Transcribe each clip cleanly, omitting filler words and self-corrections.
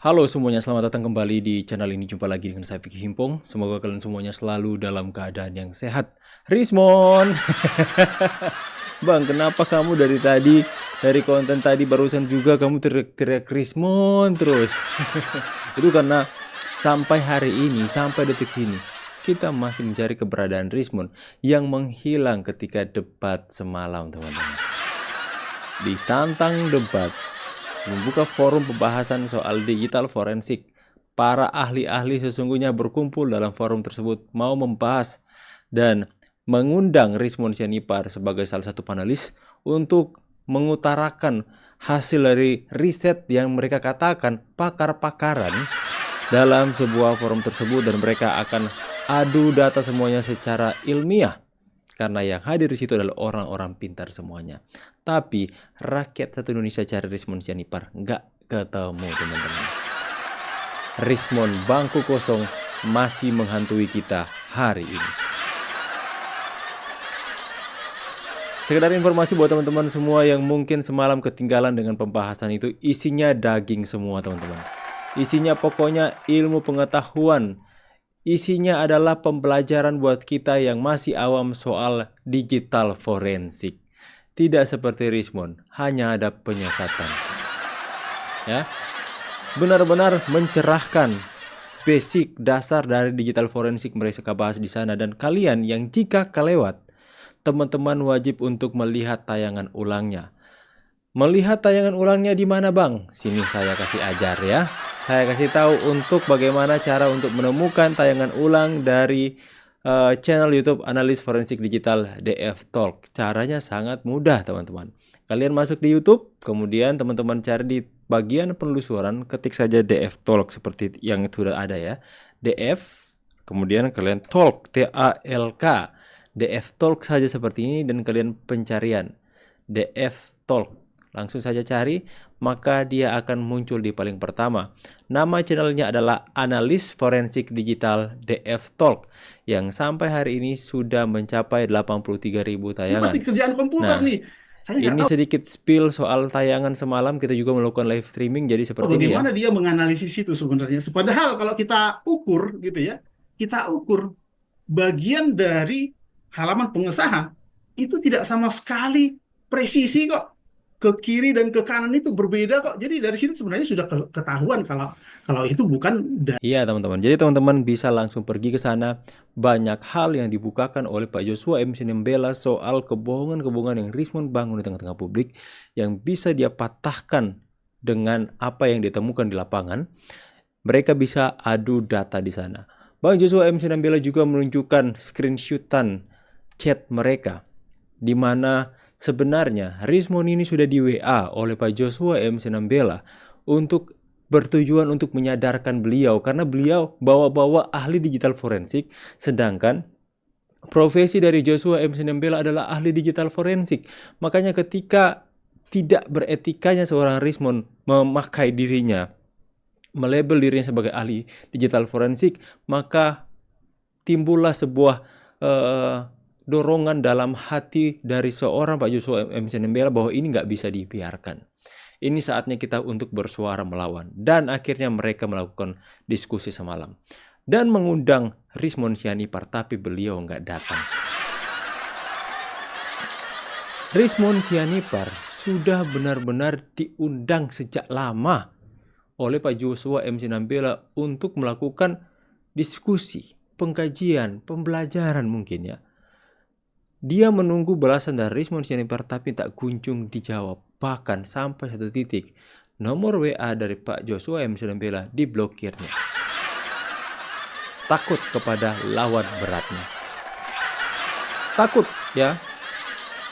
Halo semuanya, selamat datang kembali di channel ini. Jumpa lagi dengan saya Vicky Himpong. Semoga kalian semuanya selalu dalam keadaan yang sehat. Rismon! Bang, kenapa kamu dari konten tadi barusan juga kamu teriak-teriak Rismon terus? Itu karena sampai hari ini, sampai detik ini, kita masih mencari keberadaan Rismon yang menghilang ketika debat semalam, teman-teman. Ditantang debat, membuka forum pembahasan soal digital forensik. Para ahli-ahli sesungguhnya berkumpul dalam forum tersebut mau membahas dan mengundang Rismon Sianipar sebagai salah satu panelis untuk mengutarakan hasil dari riset yang mereka katakan pakar-pakaran dalam sebuah forum tersebut, dan mereka akan adu data semuanya secara ilmiah. Karena yang hadir di situ adalah orang-orang pintar semuanya. Tapi rakyat satu Indonesia cari Rismon Sianipar nggak ketemu, teman-teman. Rismon bangku kosong masih menghantui kita hari ini. Sekedar informasi buat teman-teman semua yang mungkin semalam ketinggalan dengan pembahasan itu, isinya daging semua, teman-teman. Isinya pokoknya ilmu pengetahuan. Isinya adalah pembelajaran buat kita yang masih awam soal digital forensik. Tidak seperti Rismon, hanya ada penyesatan. Ya, benar-benar mencerahkan basic dasar dari digital forensik mereka bahas di sana. Dan kalian yang jika kelewat, teman-teman wajib untuk melihat tayangan ulangnya. Melihat tayangan ulangnya di mana, Bang? Sini saya kasih ajar ya. Saya kasih tahu untuk bagaimana cara untuk menemukan tayangan ulang dari channel YouTube Analis Forensik Digital DF Talk. Caranya sangat mudah, teman-teman. Kalian masuk di YouTube, kemudian teman-teman cari di bagian penelusuran, ketik saja DF Talk seperti yang sudah ada ya. DF, kemudian kalian Talk, T-A-L-K. DF Talk saja seperti ini dan kalian pencarian DF Talk. Langsung saja cari, maka dia akan muncul di paling pertama. Nama channelnya adalah Analis Forensik Digital DF Talk, yang sampai hari ini sudah mencapai 83.000 Ini tayangan. pasti kerjaan komputer Nah, nih. Saya nggak ini tahu sedikit spill soal tayangan semalam. Kita juga melakukan live streaming, jadi seperti ini ya. bagaimana dia menganalisis itu sebenarnya. Padahal kalau kita ukur gitu ya, kita ukur bagian dari halaman pengesahan itu tidak sama sekali presisi kok. Ke kiri dan ke kanan itu berbeda kok. Jadi dari situ sebenarnya sudah ketahuan kalau kalau itu bukan dari. Iya, teman-teman. Jadi teman-teman bisa langsung pergi ke sana. Banyak hal yang dibukakan oleh Pak Joshua M. Sinembela soal kebohongan-kebohongan yang Rismon bangun di tengah-tengah publik, yang bisa dia patahkan dengan apa yang ditemukan di lapangan. Mereka bisa adu data di sana. Bang Joshua M. Sinembela juga menunjukkan screenshotan chat mereka, di mana sebenarnya Rismon ini sudah di WA oleh Pak Joshua M. Sinembela untuk bertujuan untuk menyadarkan beliau, karena beliau bawa-bawa ahli digital forensik, sedangkan profesi dari Joshua M. Sinembela adalah ahli digital forensik. Makanya ketika tidak beretikanya seorang Rismon memakai dirinya, melabel dirinya sebagai ahli digital forensik, maka timbullah sebuah dorongan dalam hati dari seorang Pak Joshua M. Sinembela bahwa ini nggak bisa dibiarkan. Ini saatnya kita untuk bersuara melawan. Dan akhirnya mereka melakukan diskusi semalam dan mengundang Rismon Sianipar, tapi beliau nggak datang. Rismon Sianipar sudah benar-benar diundang sejak lama oleh Pak Joshua M. Sinembela untuk melakukan diskusi, pengkajian, pembelajaran mungkin ya. Dia menunggu balasan dari Rismon Sianipar tapi tak kunjung dijawab. Bahkan sampai satu titik nomor WA dari Pak Joshua M. Sinembela diblokirnya. Takut kepada lawan beratnya. Takut ya.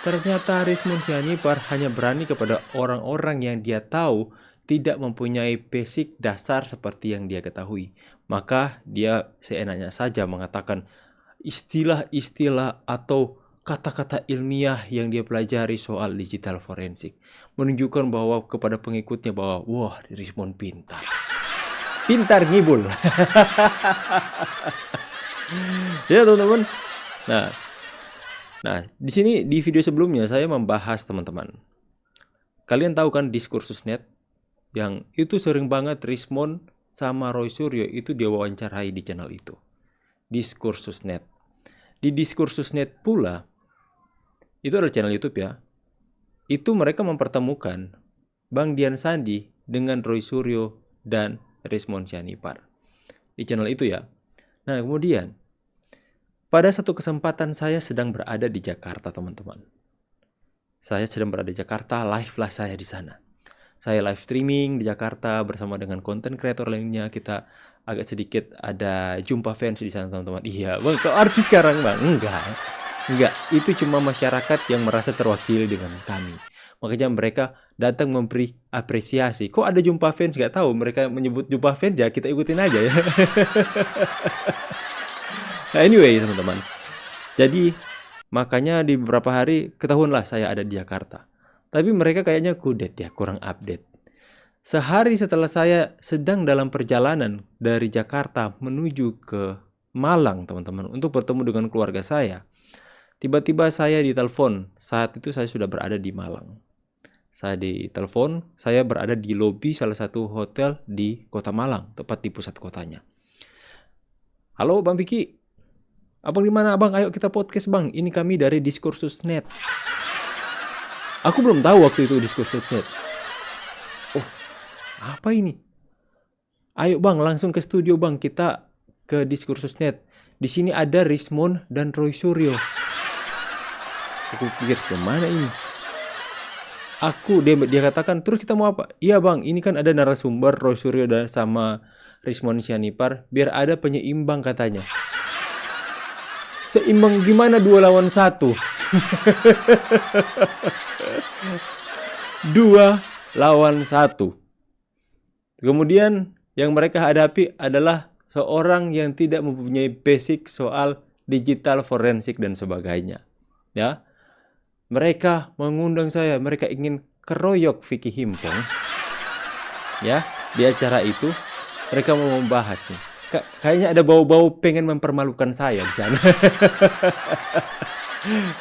Ternyata Rismon Sianipar hanya berani kepada orang-orang yang dia tahu tidak mempunyai basic dasar seperti yang dia ketahui. Maka dia seenaknya saja mengatakan istilah-istilah atau kata-kata ilmiah yang dia pelajari soal digital forensik, menunjukkan bahwa kepada pengikutnya bahwa wah, Rismon pintar. Pintar ngibul. Ya, teman-teman. Nah, di sini di video sebelumnya saya membahas, teman-teman. Kalian tahu kan Diskursus.net? yang itu sering banget Rismond sama Roy Suryo itu diwawancarai di channel itu, Diskursusnet. Di Diskursusnet pula, itu adalah channel YouTube ya, itu mereka mempertemukan Bang Dian Sandi dengan Roy Suryo dan Rismond Sianipar di channel itu ya. Nah kemudian pada satu kesempatan saya sedang berada di Jakarta teman-teman. Saya sedang berada di Jakarta, live lah saya di sana. Saya live streaming di Jakarta bersama dengan konten kreator lainnya. Kita agak sedikit ada jumpa fans di sana teman-teman. Iya bang, kok artis sekarang bang? Enggak, itu cuma masyarakat yang merasa terwakili dengan kami. Makanya mereka datang memberi apresiasi. Kok ada jumpa fans? Gak tahu, mereka menyebut jumpa fans ya, kita ikutin aja ya. Nah anyway teman-teman, jadi makanya di beberapa hari ketahuanlah saya ada di Jakarta. Tapi mereka kayaknya kudet ya, kurang update. Sehari setelah saya sedang dalam perjalanan dari Jakarta menuju ke Malang teman-teman, untuk bertemu dengan keluarga saya, tiba-tiba saya ditelepon. Saat itu saya sudah berada di Malang. Saya ditelepon, saya berada di lobi salah satu hotel di kota Malang, tepat di pusat kotanya. Halo Bang Vicky, abang di mana abang? Ayo kita podcast bang, ini kami dari Diskursusnet. Aku belum tahu waktu itu Diskursusnet. Oh, apa ini? Ayo bang, langsung ke studio bang, kita ke Diskursusnet. Di sini ada Rismond dan Roy Suryo. Aku pikir kemana ini? Dia katakan, terus kita mau apa? Iya bang, ini kan ada narasumber Roy Suryo dan sama Rismond Sianipar, biar ada penyeimbang katanya. Seimbang gimana 2 lawan 1? 2 lawan 1. Kemudian yang mereka hadapi adalah seorang yang tidak mempunyai basic soal digital forensik dan sebagainya. Ya. Mereka mengundang saya, mereka ingin keroyok Vicky Himpong. Ya, di acara itu mereka mau membahas nih. Kayaknya ada bau-bau pengen mempermalukan saya di sana.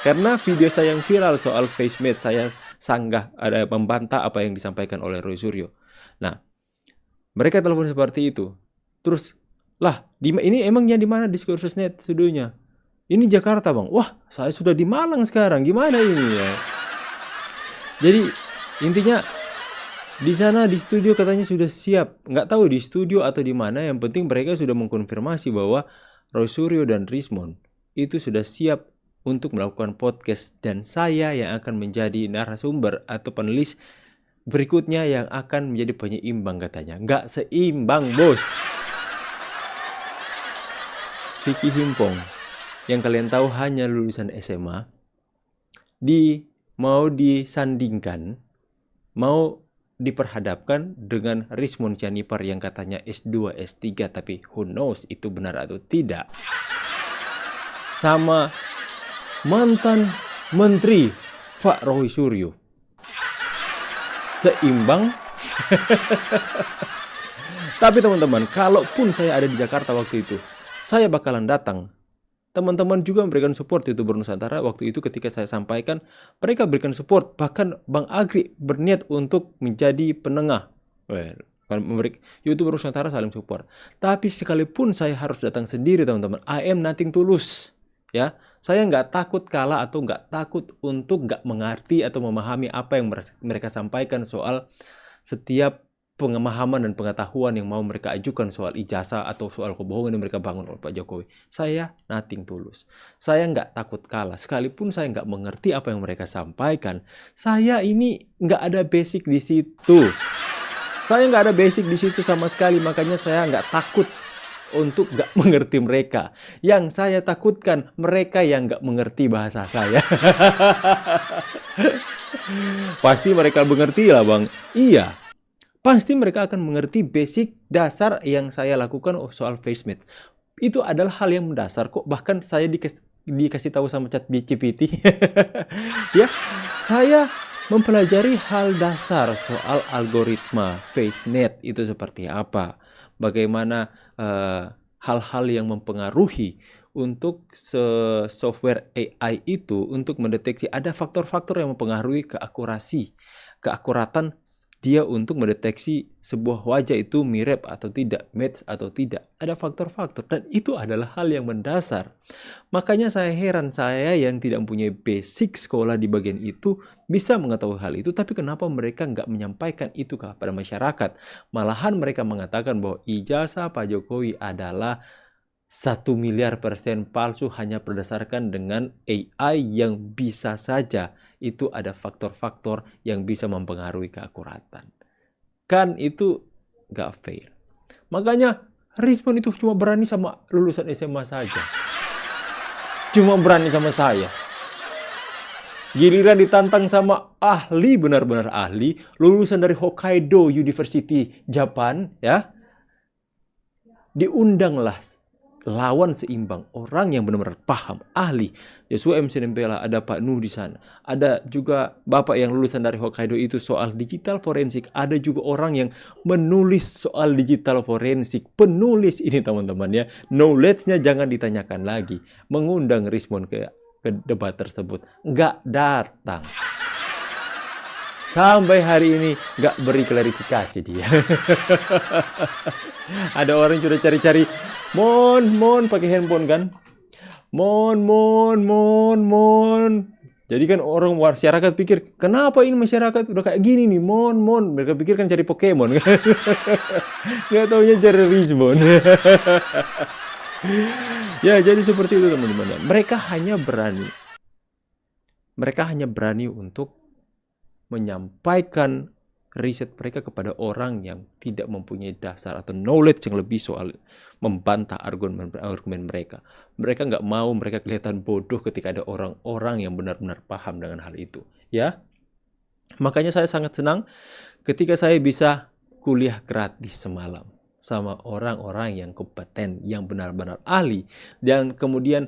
Karena video saya yang viral soal FaceMate, saya sanggah ada membantah apa yang disampaikan oleh Roy Suryo. Nah, mereka telepon seperti itu. Terus, lah, ini emangnya di mana Diskursusnet studionya? Ini Jakarta bang. Wah, saya sudah di Malang sekarang. Gimana ini ya? Jadi intinya di sana di studio katanya sudah siap. Nggak tahu di studio atau di mana. Yang penting mereka sudah mengkonfirmasi bahwa Roy Suryo dan Rismond itu sudah siap untuk melakukan podcast. Dan saya yang akan menjadi narasumber atau penulis berikutnya yang akan menjadi penyeimbang katanya. Nggak seimbang bos. Vicky Himpong yang kalian tahu hanya lulusan SMA, mau disandingkan, mau diperhadapkan dengan Rismond Sianipar yang katanya S2, S3, tapi who knows itu benar atau tidak. Sama mantan menteri Pak Roy Suryo. Seimbang? Tapi teman-teman, kalaupun saya ada di Jakarta waktu itu, saya bakalan datang. Teman-teman juga memberikan support YouTuber Nusantara waktu itu ketika saya sampaikan, mereka berikan support. Bahkan Bang Agri berniat untuk menjadi penengah. YouTuber Nusantara saling support. Tapi sekalipun saya harus datang sendiri teman-teman, I am nothing tulus. Ya, saya nggak takut kalah atau nggak takut untuk nggak mengerti atau memahami apa yang mereka sampaikan soal setiap pemahaman dan pengetahuan yang mau mereka ajukan soal ijazah atau soal kebohongan yang mereka bangun oleh Pak Jokowi. Saya nothing tulus. Saya nggak takut kalah. Sekalipun saya nggak mengerti apa yang mereka sampaikan, saya ini nggak ada basic di situ. Saya nggak ada basic di situ sama sekali, makanya saya nggak takut untuk nggak mengerti mereka. Yang saya takutkan mereka yang nggak mengerti bahasa saya. Pasti mereka mengerti lah bang. Iya. Pasti mereka akan mengerti basic dasar yang saya lakukan soal FaceMate. Itu adalah hal yang mendasar kok. Bahkan saya dikasih tahu sama ChatGPT. Ya, saya mempelajari hal dasar soal algoritma FaceNet itu seperti apa. Bagaimana hal-hal yang mempengaruhi untuk software AI itu untuk mendeteksi ada faktor-faktor yang mempengaruhi keakuratan dia untuk mendeteksi sebuah wajah itu mirip atau tidak, match atau tidak. Ada faktor-faktor dan itu adalah hal yang mendasar. Makanya saya heran, saya yang tidak mempunyai basic sekolah di bagian itu bisa mengetahui hal itu, tapi kenapa mereka nggak menyampaikan itu kepada masyarakat? Malahan mereka mengatakan bahwa ijazah Pak Jokowi adalah 1 miliar % palsu hanya berdasarkan dengan AI yang bisa saja itu ada faktor-faktor yang bisa mempengaruhi keakuratan. Kan itu nggak fair. Makanya Rizwan itu cuma berani sama lulusan SMA saja. Cuma berani sama saya. Giliran ditantang sama ahli, benar-benar ahli, lulusan dari Hokkaido University, Japan, ya. Diundanglah lawan seimbang, orang yang benar-benar paham, ahli. Joshua M. Nembela, ada Pak Nuh di sana. Ada juga Bapak yang lulusan dari Hokkaido itu soal digital forensik. Ada juga orang yang menulis soal digital forensik. Penulis ini teman-teman ya. Knowledge-nya jangan ditanyakan lagi. Mengundang Rizwan ke debat tersebut. Nggak datang. Sampai hari ini nggak beri klarifikasi dia. Ada orang yang sudah cari-cari, mon, pakai handphone kan. Mon. Jadi kan orang masyarakat pikir, kenapa ini masyarakat udah kayak gini nih, mon. Mereka pikir kan cari Pokemon. Nggak taunya cari Rizwan. Ya, jadi seperti itu teman-teman. Mereka hanya berani untuk menyampaikan riset mereka kepada orang yang tidak mempunyai dasar atau knowledge yang lebih soal membantah argumen mereka. Mereka nggak mau mereka kelihatan bodoh ketika ada orang-orang yang benar-benar paham dengan hal itu. Ya, makanya saya sangat senang ketika saya bisa kuliah gratis semalam sama orang-orang yang kompeten, yang benar-benar ahli, dan kemudian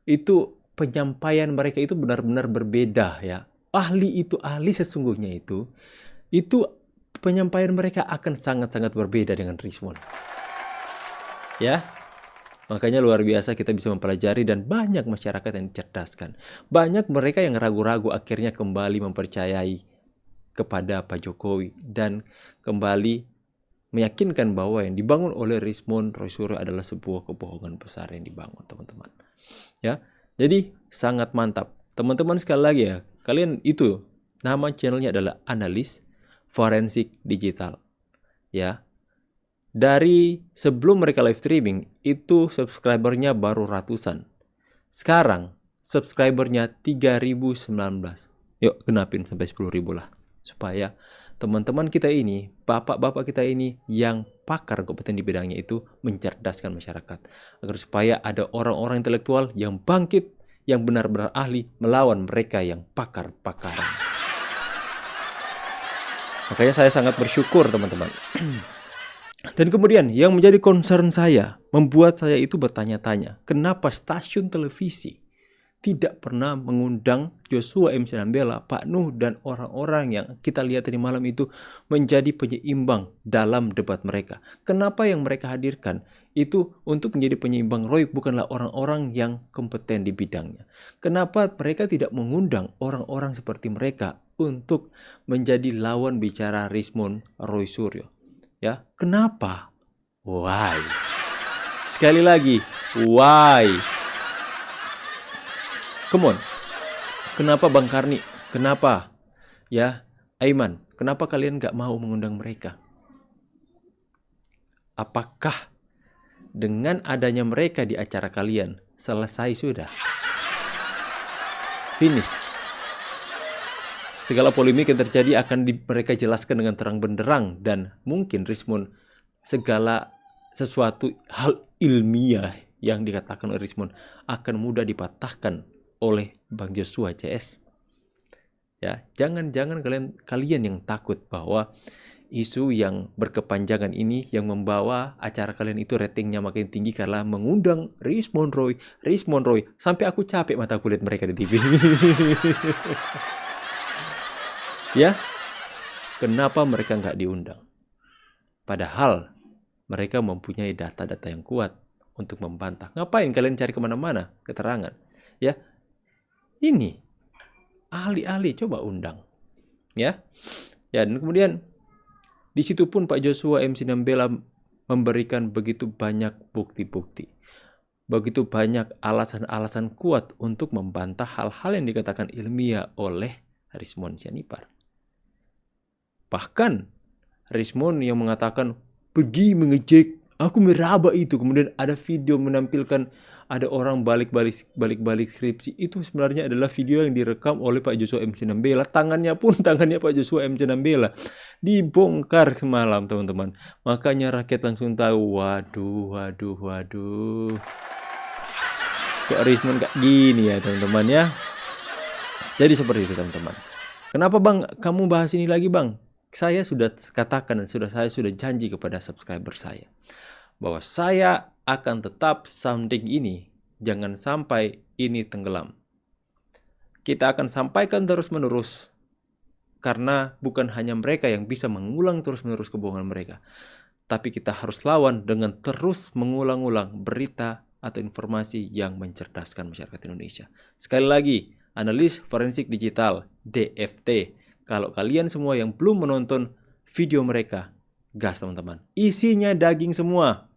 itu penyampaian mereka itu benar-benar berbeda ya. Ahli itu ahli sesungguhnya itu penyampaian mereka akan sangat-sangat berbeda dengan Rizwan. Ya, makanya luar biasa kita bisa mempelajari dan banyak masyarakat yang dicerdaskan. Banyak mereka yang ragu-ragu akhirnya kembali mempercayai kepada Pak Jokowi dan kembali meyakinkan bahwa yang dibangun oleh Rizwan Roy Suryo adalah sebuah kebohongan besar yang dibangun, teman-teman. Ya, jadi sangat mantap. Teman-teman sekali lagi ya, kalian itu nama channelnya adalah Analis Forensik Digital. Ya. Dari sebelum mereka live streaming itu subscribernya baru ratusan. Sekarang subscribernya 3019. Yuk genapin sampai 10.000 lah. Supaya teman-teman kita ini, bapak-bapak kita ini yang pakar kompeten di bidangnya itu mencerdaskan masyarakat. Agar supaya ada orang-orang intelektual yang bangkit, yang benar-benar ahli melawan mereka yang pakar-pakaran. Makanya saya sangat bersyukur teman-teman. Dan kemudian yang menjadi concern saya, membuat saya itu bertanya-tanya, kenapa stasiun televisi tidak pernah mengundang Joshua M. Nembela, Pak Nuh, dan orang-orang yang kita lihat tadi malam itu menjadi penyeimbang dalam debat mereka. Kenapa yang mereka hadirkan itu untuk menjadi penyeimbang Roy bukanlah orang-orang yang kompeten di bidangnya? Kenapa mereka tidak mengundang orang-orang seperti mereka untuk menjadi lawan bicara Rizwan Roy Suryo? Ya, kenapa? Why? Sekali lagi, why? Come on. Kenapa Bang Karni? Kenapa? Ya, Aiman, kenapa kalian gak mau mengundang mereka? Apakah dengan adanya mereka di acara kalian selesai sudah? Finish. Segala polemik yang terjadi akan mereka jelaskan dengan terang benderang dan mungkin Rizwan segala sesuatu hal ilmiah yang dikatakan oleh Rizwan akan mudah dipatahkan oleh Bang Joshua CS. Ya, jangan kalian yang takut bahwa isu yang berkepanjangan ini yang membawa acara kalian itu ratingnya makin tinggi karena mengundang Rizwan Roy sampai aku capek mata kulit mereka di TV. Ya, kenapa mereka nggak diundang? Padahal mereka mempunyai data-data yang kuat untuk membantah. Ngapain kalian cari kemana-mana keterangan? Ya, ini ahli-ahli coba undang. Ya, dan kemudian Di situ pun Pak Joshua MC Nambela memberikan begitu banyak bukti-bukti, begitu banyak alasan-alasan kuat untuk membantah hal-hal yang dikatakan ilmiah oleh Rismon Sianipar. Bahkan Rismon yang mengatakan pergi mengecek, aku meraba itu. Kemudian ada video menampilkan ada orang balik-balik skripsi. Itu sebenarnya adalah video yang direkam oleh Pak Joshua MC Nambela. Tangannya Pak Joshua MC Nambela. Dibongkar semalam, teman-teman. Makanya rakyat langsung tahu, waduh. Kok Rismon gak gini ya, teman-teman ya. Jadi seperti itu, teman-teman. Kenapa Bang kamu bahas ini lagi, Bang? Saya sudah katakan dan saya sudah janji kepada subscriber saya bahwa saya akan tetap sounding ini, jangan sampai ini tenggelam. Kita akan sampaikan terus-menerus, karena bukan hanya mereka yang bisa mengulang terus-menerus kebohongan mereka, tapi kita harus lawan dengan terus mengulang-ulang berita atau informasi yang mencerdaskan masyarakat Indonesia. Sekali lagi, analis forensik digital DFT. Kalau kalian semua yang belum menonton video mereka, gas teman-teman. Isinya daging semua.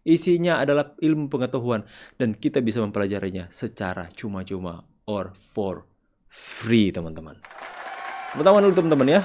Isinya adalah ilmu pengetahuan dan kita bisa mempelajarinya secara cuma-cuma or for free, teman-teman. Pertama dulu teman-teman ya.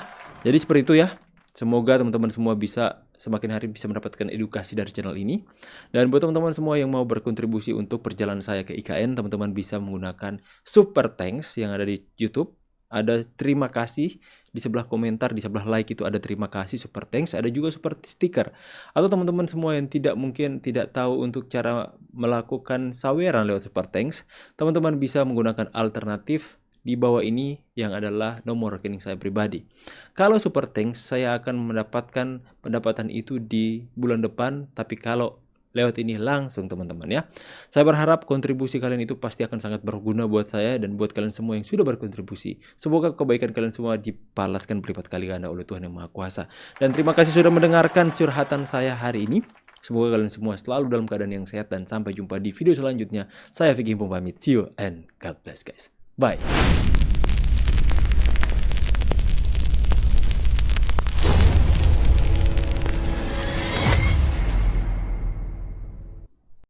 Jadi seperti itu ya. Semoga teman-teman semua bisa semakin hari bisa mendapatkan edukasi dari channel ini. Dan buat teman-teman semua yang mau berkontribusi untuk perjalanan saya ke IKN, teman-teman bisa menggunakan Super Thanks yang ada di YouTube. Ada terima kasih di sebelah komentar, di sebelah like itu ada terima kasih Super Thanks, ada juga super stiker. Atau teman-teman semua yang mungkin tidak tahu untuk cara melakukan saweran lewat Super Thanks, teman-teman bisa menggunakan alternatif di bawah ini yang adalah nomor rekening saya pribadi. Kalau Super Thanks saya akan mendapatkan pendapatan itu di bulan depan, tapi kalau lewat ini langsung teman-teman ya. Saya berharap kontribusi kalian itu pasti akan sangat berguna buat saya dan buat kalian semua yang sudah berkontribusi. Semoga kebaikan kalian semua dibalaskan berlipat kali ganda oleh Tuhan Yang Maha Kuasa. Dan terima kasih sudah mendengarkan curhatan saya hari ini. Semoga kalian semua selalu dalam keadaan yang sehat dan sampai jumpa di video selanjutnya. Saya Vicky pamit. See you and God bless guys. Bye.